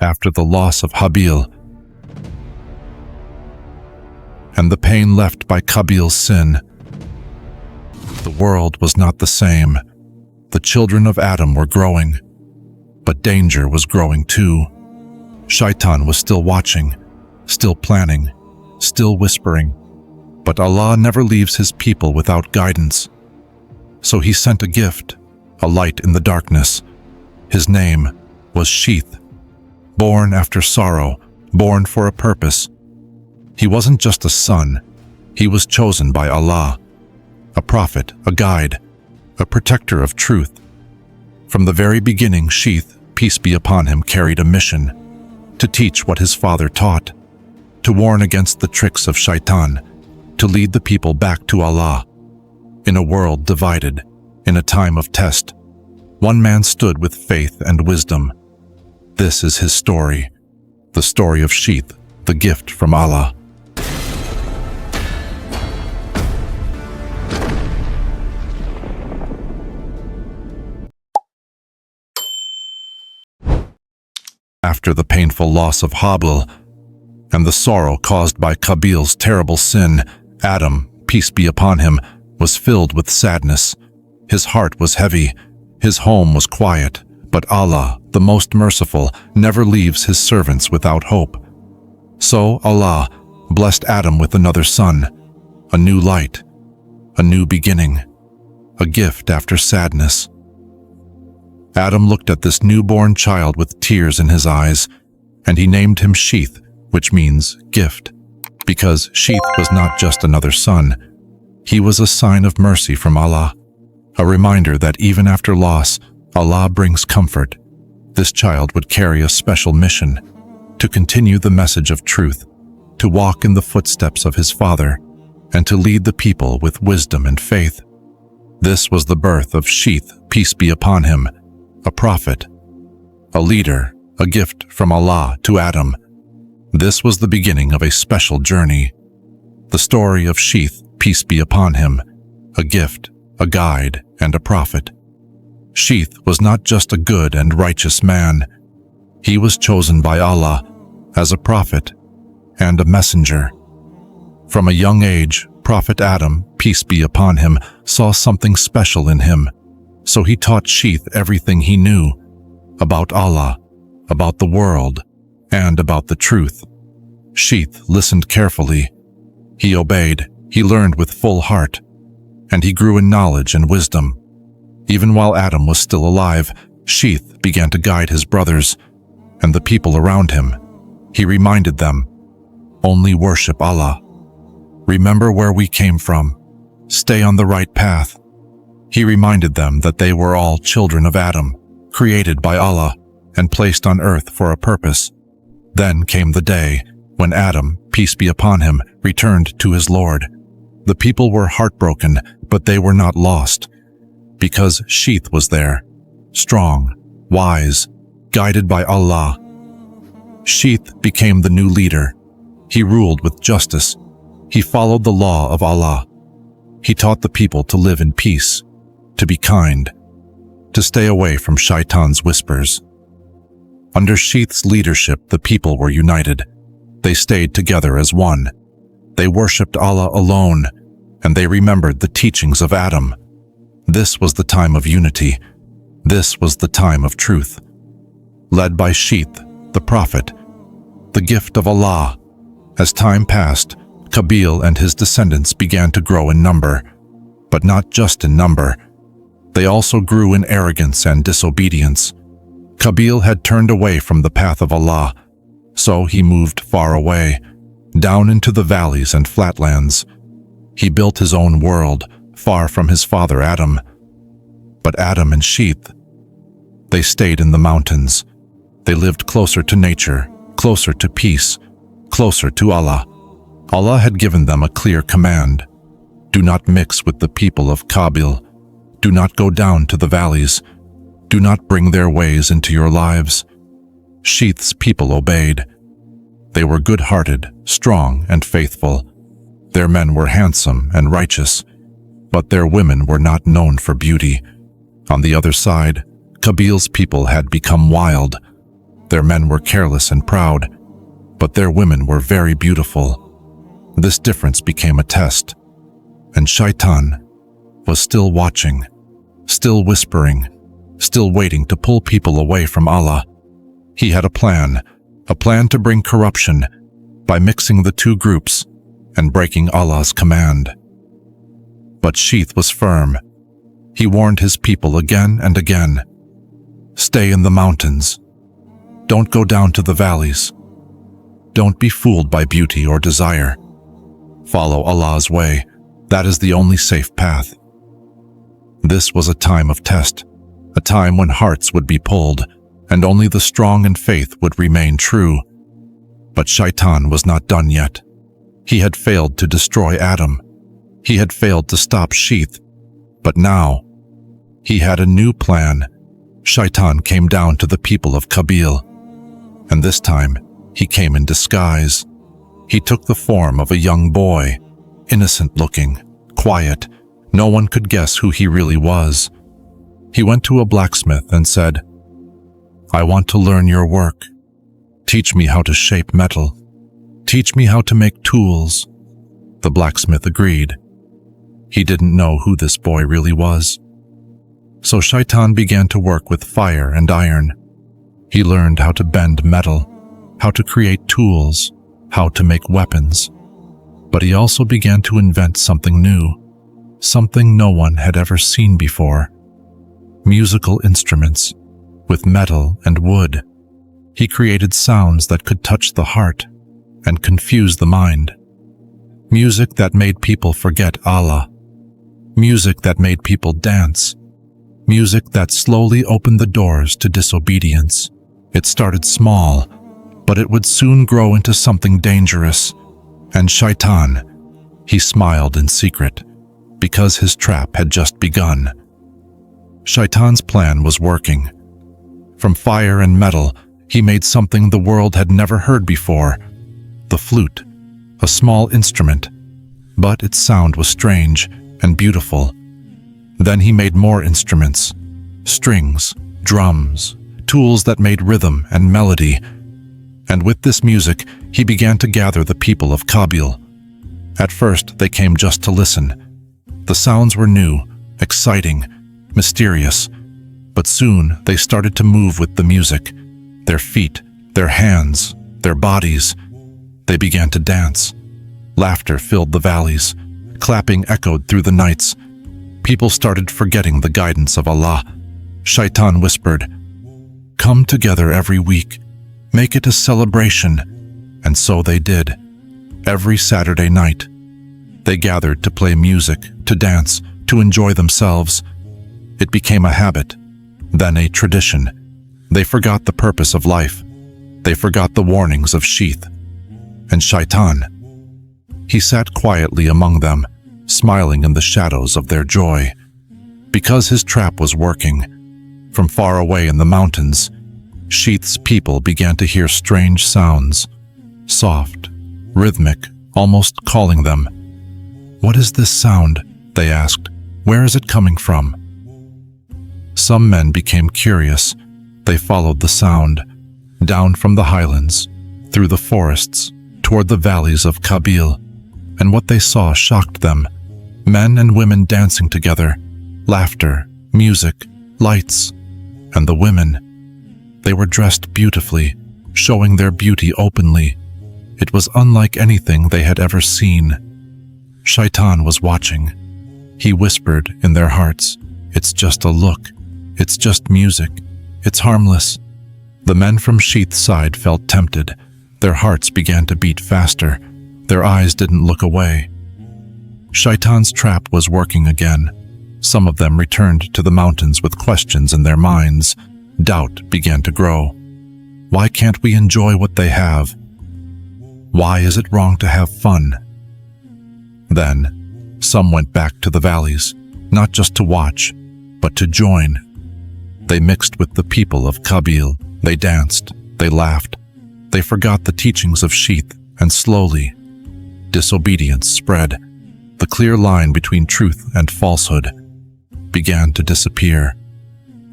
after the loss of Habil and the pain left by Qabil's sin. The world was not the same. The children of Adam were growing, but danger was growing too. Shaitan was still watching, still planning, still whispering. But Allah never leaves His people without guidance. So He sent a gift, a light in the darkness. His name was Sheeth, born after sorrow, born for a purpose. He wasn't just a son, he was chosen by Allah, a prophet, a guide, a protector of truth. From the very beginning, Sheeth, peace be upon him, carried a mission to teach what his father taught, to warn against the tricks of Shaitan, to lead the people back to Allah. In a world divided, in a time of test, one man stood with faith and wisdom. This is his story, the story of Sheeth, the gift from Allah. After the painful loss of Habil and the sorrow caused by Qabil's terrible sin, Adam, peace be upon him, was filled with sadness. His heart was heavy, his home was quiet, but Allah, the most merciful, never leaves His servants without hope. So Allah blessed Adam with another son, a new light, a new beginning, a gift after sadness. Adam looked at this newborn child with tears in his eyes, and he named him Sheeth, which means gift, because Sheeth was not just another son. He was a sign of mercy from Allah, a reminder that even after loss, Allah brings comfort. This child would carry a special mission, to continue the message of truth, to walk in the footsteps of his father, and to lead the people with wisdom and faith. This was the birth of Sheeth, peace be upon him, a prophet, a leader, a gift from Allah to Adam. This was the beginning of a special journey. The story of Sheeth, peace be upon him, a gift, a guide, and a prophet. Sheeth was not just a good and righteous man. He was chosen by Allah as a prophet and a messenger. From a young age, Prophet Adam, peace be upon him, saw something special in him. So he taught Sheeth everything he knew about Allah, about the world, and about the truth. Sheeth listened carefully. He obeyed, he learned with full heart, and he grew in knowledge and wisdom. Even while Adam was still alive, Sheeth began to guide his brothers and the people around him. He reminded them, only worship Allah. Remember where we came from. Stay on the right path. He reminded them that they were all children of Adam, created by Allah and placed on earth for a purpose. Then came the day when Adam, peace be upon him, returned to his Lord. The people were heartbroken, but they were not lost, because Sheeth was there, strong, wise, guided by Allah. Sheeth became the new leader. He ruled with justice. He followed the law of Allah. He taught the people to live in peace, to be kind, to stay away from Shaitan's whispers. Under Sheeth's leadership, the people were united. They stayed together as one. They worshipped Allah alone, and they remembered the teachings of Adam. This was the time of unity. This was the time of truth. Led by Sheeth, the prophet, the gift of Allah. As time passed, Qabil and his descendants began to grow in number, but not just in number. They also grew in arrogance and disobedience. Qabil had turned away from the path of Allah, so he moved far away, down into the valleys and flatlands. He built his own world, far from his father Adam. But Adam and Sheeth, they stayed in the mountains. They lived closer to nature, closer to peace, closer to Allah. Allah had given them a clear command. Do not mix with the people of Qabil. Do not go down to the valleys. Do not bring their ways into your lives. Sheeth's people obeyed. They were good-hearted, strong, and faithful. Their men were handsome and righteous, but their women were not known for beauty. On the other side, Qabil's people had become wild. Their men were careless and proud, but their women were very beautiful. This difference became a test, and Shaitan was still watching, still whispering, still waiting to pull people away from Allah. He had a plan to bring corruption by mixing the two groups and breaking Allah's command. But Sheeth was firm. He warned his people again and again. Stay in the mountains. Don't go down to the valleys. Don't be fooled by beauty or desire. Follow Allah's way. That is the only safe path. This was a time of test, a time when hearts would be pulled, and only the strong in faith would remain true. But Shaitan was not done yet. He had failed to destroy Adam. He had failed to stop Sheeth. But now, he had a new plan. Shaitan came down to the people of Qabil, and this time he came in disguise. He took the form of a young boy, innocent-looking, quiet. No one could guess who he really was. He went to a blacksmith and said, "I want to learn your work. Teach me how to shape metal. Teach me how to make tools." The blacksmith agreed. He didn't know who this boy really was. So Shaitan began to work with fire and iron. He learned how to bend metal, how to create tools, how to make weapons. But he also began to invent something new, something no one had ever seen before. Musical instruments, with metal and wood. He created sounds that could touch the heart and confuse the mind. Music that made people forget Allah. Music that made people dance. Music that slowly opened the doors to disobedience. It started small, but it would soon grow into something dangerous. And Shaitan, he smiled in secret, because his trap had just begun. Shaitan's plan was working. From fire and metal, he made something the world had never heard before. The flute, a small instrument, but its sound was strange and beautiful. Then he made more instruments, strings, drums, tools that made rhythm and melody. And with this music, he began to gather the people of Qabil. At first, they came just to listen. The sounds were new, exciting, mysterious, but soon they started to move with the music. Their feet, their hands, their bodies. They began to dance. Laughter filled the valleys. Clapping echoed through the nights. People started forgetting the guidance of Allah. Shaitan whispered, "Come together every week. Make it a celebration." And so they did. Every Saturday night, they gathered to play music, to dance, to enjoy themselves. It became a habit, then a tradition. They forgot the purpose of life. They forgot the warnings of Sheeth. And Shaitan, he sat quietly among them, smiling in the shadows of their joy. Because his trap was working, from far away in the mountains, Sheeth's people began to hear strange sounds, soft, rhythmic, almost calling them. "What is this sound?" they asked. "Where is it coming from?" Some men became curious. They followed the sound, down from the highlands, through the forests, toward the valleys of Qabil. And what they saw shocked them. Men and women dancing together, laughter, music, lights. And the women, they were dressed beautifully, showing their beauty openly. It was unlike anything they had ever seen. Shaitan was watching. He whispered in their hearts, "It's just a look. It's just music. It's harmless." The men from Sheeth's side felt tempted. Their hearts began to beat faster. Their eyes didn't look away. Shaitan's trap was working again. Some of them returned to the mountains with questions in their minds. Doubt began to grow. Why can't we enjoy what they have? Why is it wrong to have fun? Then, some went back to the valleys, not just to watch, but to join. They mixed with the people of Qabil. They danced, they laughed, they forgot the teachings of Sheeth, and slowly, disobedience spread. The clear line between truth and falsehood began to disappear.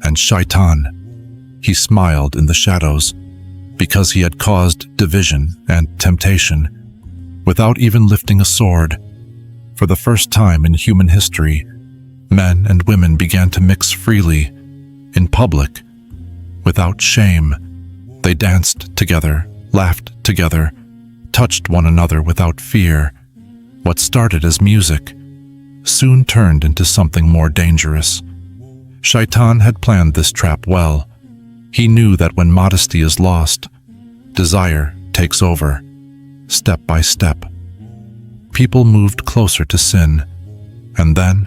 And Shaitan, he smiled in the shadows. because he had caused division and temptation, without even lifting a sword. For the first time in human history, men and women began to mix freely, in public, without shame. They danced together, laughed together, touched one another without fear. What started as music soon turned into something more dangerous. Shaitan had planned this trap well. He knew that when modesty is lost, desire takes over, step by step. People moved closer to sin, and then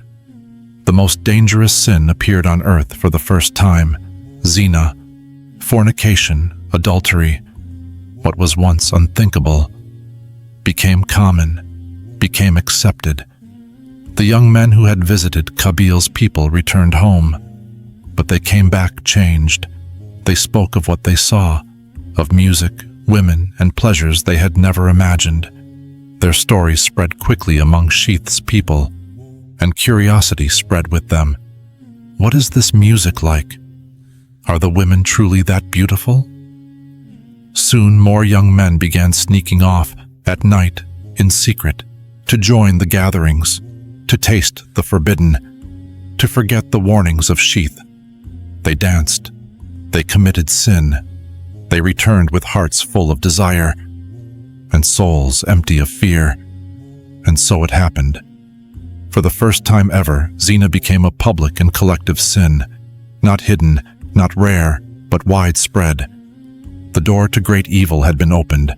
the most dangerous sin appeared on earth for the first time: Zina, fornication, adultery. What was once unthinkable became common, became accepted. The young men who had visited Qabil's people returned home, but they came back changed. They spoke of what they saw, of music, women, and pleasures they had never imagined. Their stories spread quickly among Sheeth's people, and curiosity spread with them. What is this music like? Are the women truly that beautiful? Soon more young men began sneaking off at night, in secret, to join the gatherings, to taste the forbidden, to forget the warnings of Sheeth. They danced. They committed sin. They returned with hearts full of desire and souls empty of fear. And so it happened. For the first time ever, Zina became a public and collective sin, not hidden, not rare, but widespread. The door to great evil had been opened,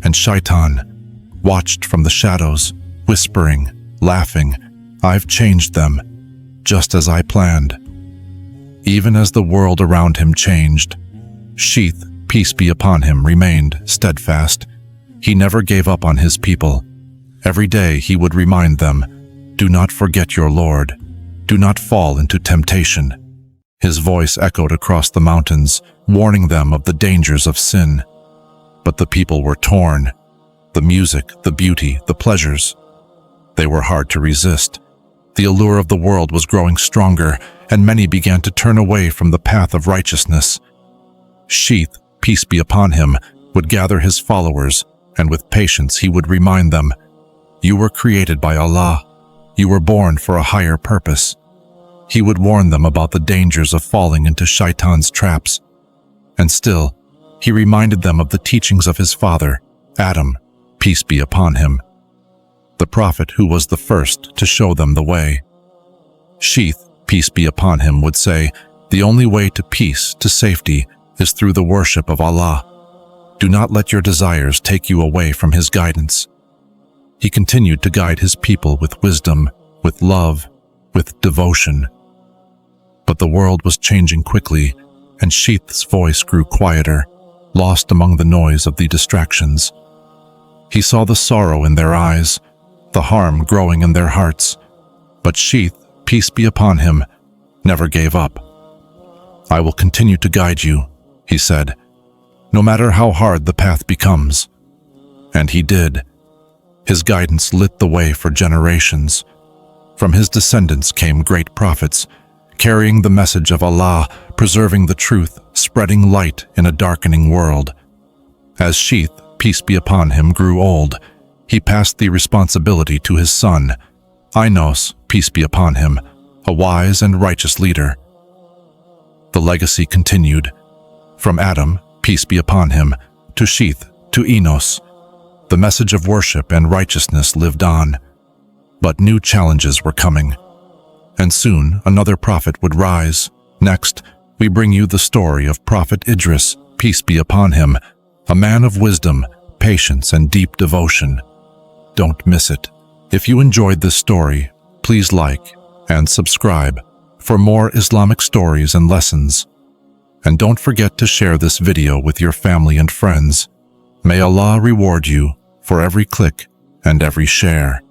and Shaitan watched from the shadows, whispering, laughing, "I've changed them, just as I planned." Even as the world around him changed, Sheeth, peace be upon him, remained steadfast. He never gave up on his people. Every day he would remind them, "Do not forget your Lord. Do not fall into temptation." His voice echoed across the mountains, warning them of the dangers of sin. But the people were torn. The music, the beauty, the pleasures, they were hard to resist. The allure of the world was growing stronger, and many began to turn away from the path of righteousness. Sheeth, peace be upon him, would gather his followers, and with patience he would remind them, "You were created by Allah. You were born for a higher purpose." He would warn them about the dangers of falling into Shaitan's traps. And still, he reminded them of the teachings of his father, Adam, peace be upon him, the prophet who was the first to show them the way. Sheeth, peace be upon him, would say, "The only way to peace, to safety, is through the worship of Allah. Do not let your desires take you away from His guidance." He continued to guide his people with wisdom, with love, with devotion. But the world was changing quickly, and Sheeth's voice grew quieter, lost among the noise of the distractions. He saw the sorrow in their eyes, the harm growing in their hearts. But Sheeth, peace be upon him, never gave up. "I will continue to guide you," he said, "no matter how hard the path becomes." And he did. His guidance lit the way for generations. From his descendants came great prophets, carrying the message of Allah, preserving the truth, spreading light in a darkening world. As Sheeth, peace be upon him, grew old, he passed the responsibility to his son, Inos, peace be upon him, a wise and righteous leader. The legacy continued. From Adam, peace be upon him, to Sheeth, to Enos, the message of worship and righteousness lived on. But new challenges were coming, and soon another prophet would rise. Next, we bring you the story of Prophet Idris, peace be upon him, a man of wisdom, patience, and deep devotion. Don't miss it. If you enjoyed this story, please like and subscribe for more Islamic stories and lessons. And don't forget to share this video with your family and friends. May Allah reward you for every click and every share.